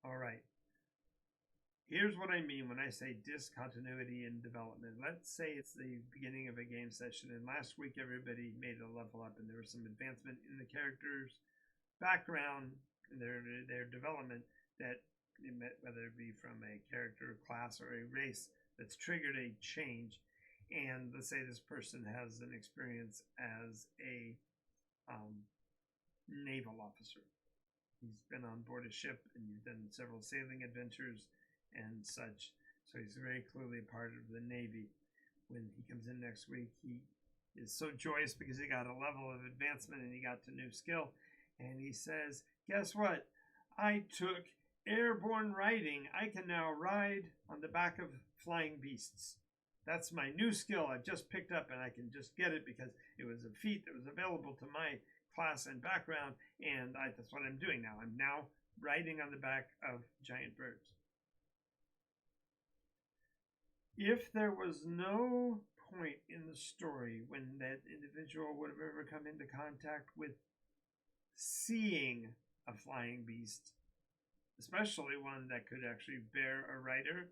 All right. Here's what I mean when I say discontinuity in development. Let's say it's the beginning of a game session, and last week everybody made a level up, and there was some advancement in the character's background and their development that, whether it be from a character, class, or a race, that's triggered a change. And let's say this person has an experience as a naval officer. He's been on board a ship and you've done several sailing adventures and such. So he's very clearly part of the Navy. When he comes in next week, he is so joyous because he got a level of advancement and he got to new skill. And he says, guess what? I took airborne riding. I can now ride on the back of flying beasts. That's my new skill I've just picked up, and I can just get it because it was a feat that was available to my class and background, and that's what I'm doing now. I'm now riding on the back of giant birds. If there was no point in the story when that individual would have ever come into contact with seeing a flying beast, especially one that could actually bear a rider,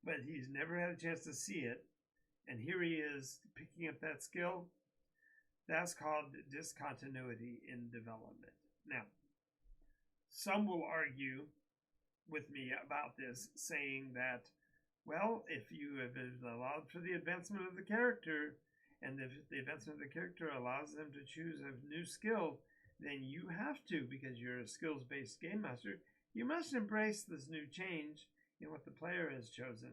but he's never had a chance to see it, and here he is picking up that skill, that's called discontinuity in development. Now, some will argue with me about this, saying that, well, if you have allowed for the advancement of the character, and if the advancement of the character allows them to choose a new skill, then you have to, because you're a skills-based game master, you must embrace this new change in what the player has chosen.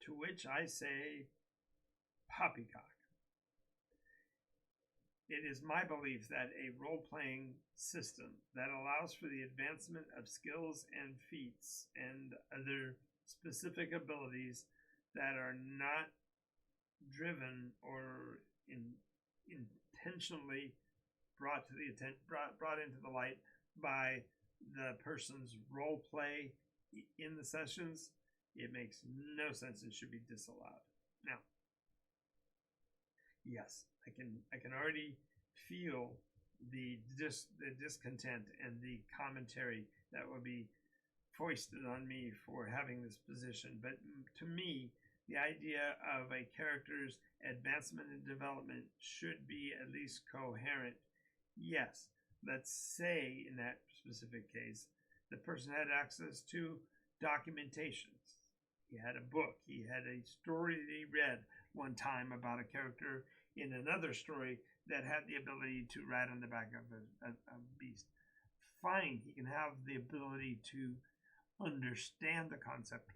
To which I say, poppycock. It is my belief that a role-playing system that allows for the advancement of skills and feats and other specific abilities that are not driven or intentionally brought into the light by the person's role play in the sessions, it makes no sense and should be disallowed. Now, yes, I can already feel the discontent and the commentary that would be foisted on me for having this position. But to me, the idea of a character's advancement and development should be at least coherent. Yes, let's say in that specific case, the person had access to documentations. He had a book. He had a story that he read one time about a character in another story that had the ability to ride on the back of a beast. Fine, he can have the ability to understand the concept,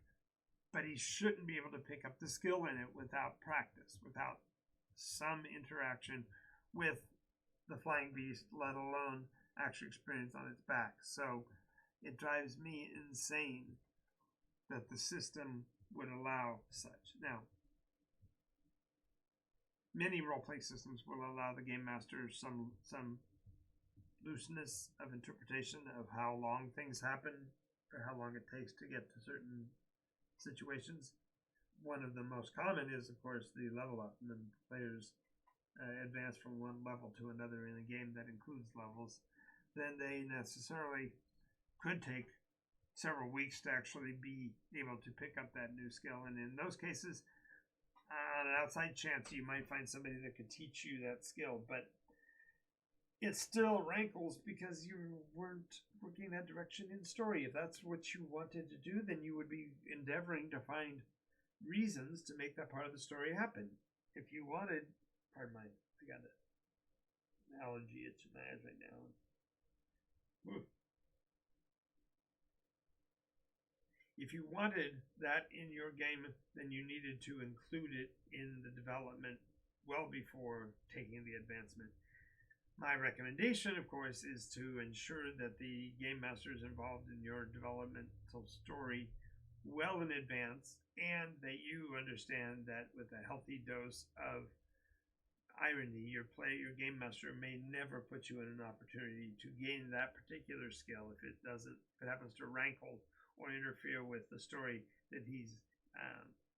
but he shouldn't be able to pick up the skill in it without practice, without some interaction with the flying beast, let alone actual experience on its back. So it drives me insane that the system would allow such. Now, many role-play systems will allow the game master some looseness of interpretation of how long things happen or how long it takes to get to certain situations. One of the most common is, of course, the level up, and then players advance from one level to another in a game that includes levels. Then they necessarily could take several weeks to actually be able to pick up that new skill. And in those cases, on an outside chance, you might find somebody that could teach you that skill. But it still rankles because you weren't working that direction in story. If that's what you wanted to do, then you would be endeavoring to find reasons to make that part of the story happen. If you wanted, pardon my, I got an allergy itch in my eyes right now. Woo. If you wanted that in your game, then you needed to include it in the development well before taking the advancement. My recommendation, of course, is to ensure that the game master is involved in your developmental story well in advance, and that you understand that with a healthy dose of irony, your game master may never put you in an opportunity to gain that particular skill if it happens to rankle or interfere with the story that he's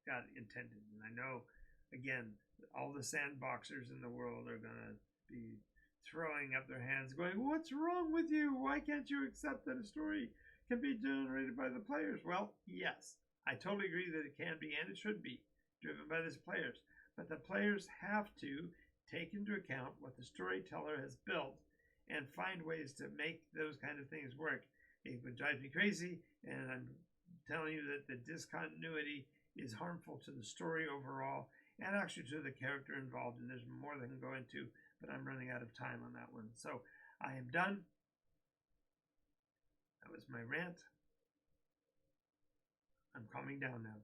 got intended. And I know, again, all the sandboxers in the world are going to be throwing up their hands, going, "What's wrong with you? Why can't you accept that a story can be generated by the players?" Well, yes, I totally agree that it can be and it should be driven by the players. But the players have to take into account what the storyteller has built and find ways to make those kind of things work. It would drive me crazy, and I'm telling you that the discontinuity is harmful to the story overall and actually to the character involved. And there's more than I can go into, but I'm running out of time on that one. So I am done. That was my rant. I'm calming down now.